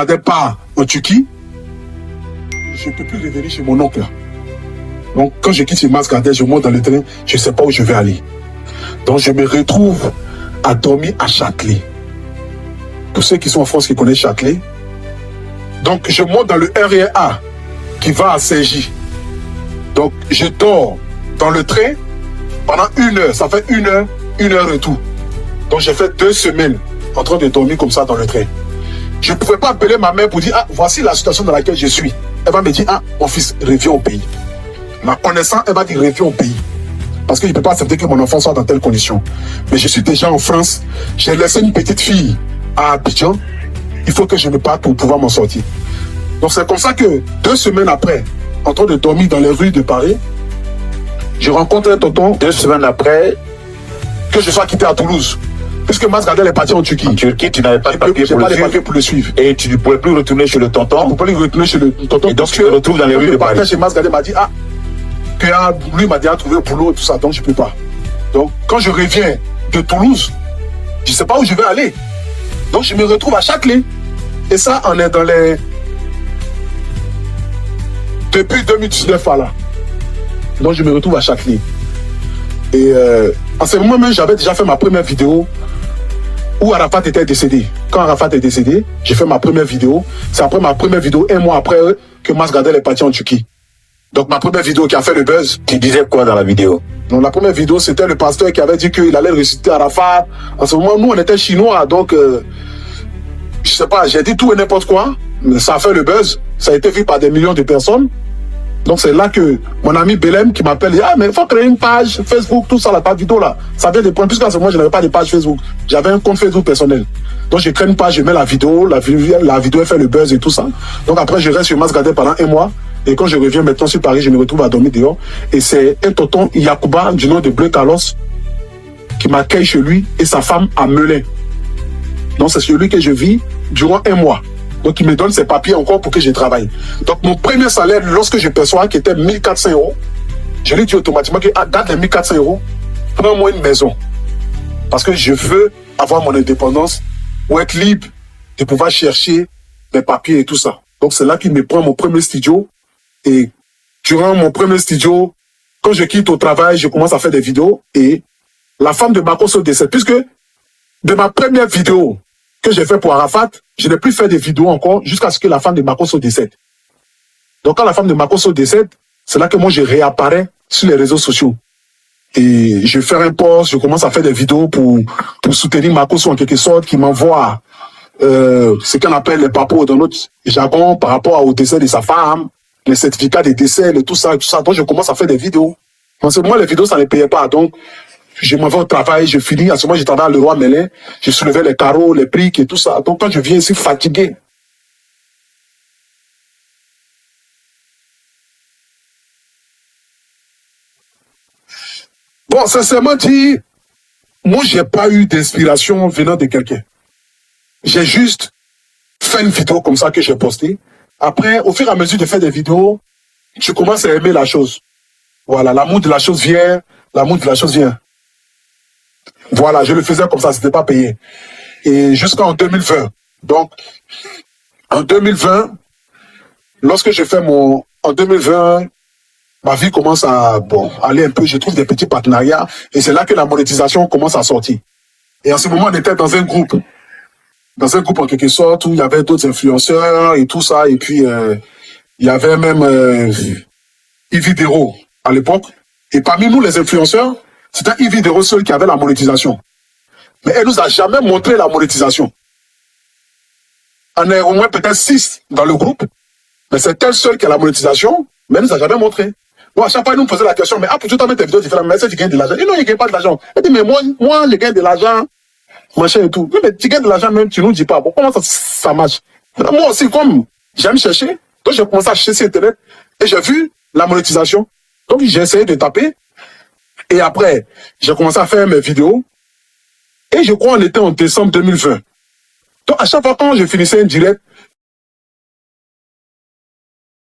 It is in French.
Gardais part en Turquie, je ne peux plus revenir chez mon oncle. Donc, quand je quitte chez Mas Gardais, je monte dans le train, je ne sais pas où je vais aller. Donc, je me retrouve à dormir à Châtelet. Pour ceux qui sont en France, qui connaissent Châtelet. Donc, je monte dans le RER qui va à Saint-Gy. Donc, je dors dans le train pendant 1 heure. Ça fait 1 heure, 1 heure et tout. Donc, j'ai fait 2 semaines en train de dormir comme ça dans le train. Je ne pouvais pas appeler ma mère pour dire, ah, voici la situation dans laquelle je suis. Elle va me dire, ah, mon fils, reviens au pays. Ma connaissance, elle va dire, reviens au pays. Parce que je ne peux pas accepter que mon enfant soit dans telle condition. Mais je suis déjà en France. J'ai laissé une petite fille à Abidjan. Il faut que je me parte pour pouvoir m'en sortir. Donc c'est comme ça que 2 semaines après, en train de dormir dans les rues de Paris, je rencontre un tonton. 2 semaines après, que je sois quitté à Toulouse. Puisque Mas Gardel est parti en Turquie. En Turquie, tu n'avais pas de papier pour le suivre. Et tu ne pouvais plus retourner chez le tonton. Je ne pouvais plus retourner chez le tonton. Et donc tu te retrouves dans les rues de Paris. Chez Mas Gardel m'a dit, ah, que lui m'a déjà trouvé un boulot et tout ça, donc je ne peux pas. Donc quand je reviens de Toulouse, je ne sais pas où je vais aller. Donc je me retrouve à Châtelet. Et ça, on est dans les... Depuis 2019 à là. Donc je me retrouve à Châtelet. Et en ce moment même, j'avais déjà fait ma première vidéo où Arafat était décédé. Quand Arafat est décédé, j'ai fait ma première vidéo. C'est après ma première vidéo, 1 mois après que Mas Gardel est parti en Turquie. Donc ma première vidéo qui a fait le buzz. Tu disais quoi dans la vidéo? Donc la première vidéo, c'était le pasteur qui avait dit qu'il allait ressusciter Arafat. En ce moment, nous, on était chinois, donc je sais pas, j'ai dit tout et n'importe quoi. Mais ça a fait le buzz. Ça a été vu par des millions de personnes. Donc c'est là que mon ami Belém qui m'appelle, ah mais il faut créer une page Facebook, tout ça, la page vidéo là. Ça vient des points, puisqu'en ce moment je n'avais pas de page Facebook. J'avais un compte Facebook personnel. Donc je crée une page, je mets la vidéo elle fait le buzz et tout ça. Donc après je reste sur Mas Gardel pendant 1 mois. Et quand je reviens maintenant sur Paris, je me retrouve à dormir dehors. Et c'est un tonton Yacouba du nom de Bleu Carlos qui m'accueille chez lui et sa femme à Melun. Donc c'est celui que je vis durant 1 mois. Donc il me donne ses papiers encore pour que je travaille. Donc mon premier salaire, lorsque je perçois, qui était 1400 €, je lui dis automatiquement que garde les 1400 €, prends-moi une maison. Parce que je veux avoir mon indépendance pour être libre de pouvoir chercher mes papiers et tout ça. Donc c'est là qu'il me prend mon premier studio. Et durant mon premier studio, quand je quitte au travail, je commence à faire des vidéos. Et la femme de Makosso décède. Puisque de ma première vidéo que j'ai fait pour Arafat, je n'ai plus fait de vidéos encore jusqu'à ce que la femme de Makosso décède. Donc quand la femme de Makosso décède, c'est là que moi je réapparais sur les réseaux sociaux. Et je fais un post, je commence à faire des vidéos pour soutenir Makosso en quelque sorte, qui m'envoie ce qu'on appelle les papos dans notre jargon par rapport au décès de sa femme, les certificats de décès, tout ça. Donc je commence à faire des vidéos. En ce moment, les vidéos, ça ne payait pas. Donc je m'en vais au travail, je finis. À ce moment, je travaille à Leroy Merlin. Je soulevais les carreaux, les briques et tout ça. Donc quand je viens ici fatigué, bon, sincèrement dit, moi, j'ai pas eu d'inspiration venant de quelqu'un. J'ai juste fait une vidéo comme ça que j'ai postée. Après, au fur et à mesure de faire des vidéos, tu commences à aimer la chose. Voilà, l'amour de la chose vient, l'amour de la chose vient. Voilà, je le faisais comme ça, c'était pas payé. Et jusqu'en 2020. Donc, en 2020, lorsque je fais en 2020, ma vie commence à aller un peu, je trouve des petits partenariats, et c'est là que la monétisation commence à sortir. Et en ce moment, on était dans un groupe en quelque sorte, où il y avait d'autres influenceurs et tout ça, et puis il y avait même Yves Dero à l'époque. Et parmi nous, les influenceurs, c'était Yves Dero seul qui avait la monétisation. Mais elle nous a jamais montré la monétisation. On est au moins peut-être 6 dans le groupe, mais c'est elle seule qui a la monétisation, mais elle nous a jamais montré. Bon, à chaque fois, il nous posait la question, mais pour tout mettre tes vidéos différentes, mais est-ce que tu gagnes de l'argent? Et non, il ne gagne pas de l'argent. Elle dit, mais moi, je gagne de l'argent, machin et tout. Oui, mais tu gagnes de l'argent même, tu nous dis pas. Bon, comment ça marche? Moi aussi, comme j'aime chercher, donc j'ai commencé à chercher sur Internet, et j'ai vu la monétisation. Donc j'ai essayé de taper, et après, j'ai commencé à faire mes vidéos, et je crois qu'on était en décembre 2020. Donc à chaque fois quand je finissais un direct,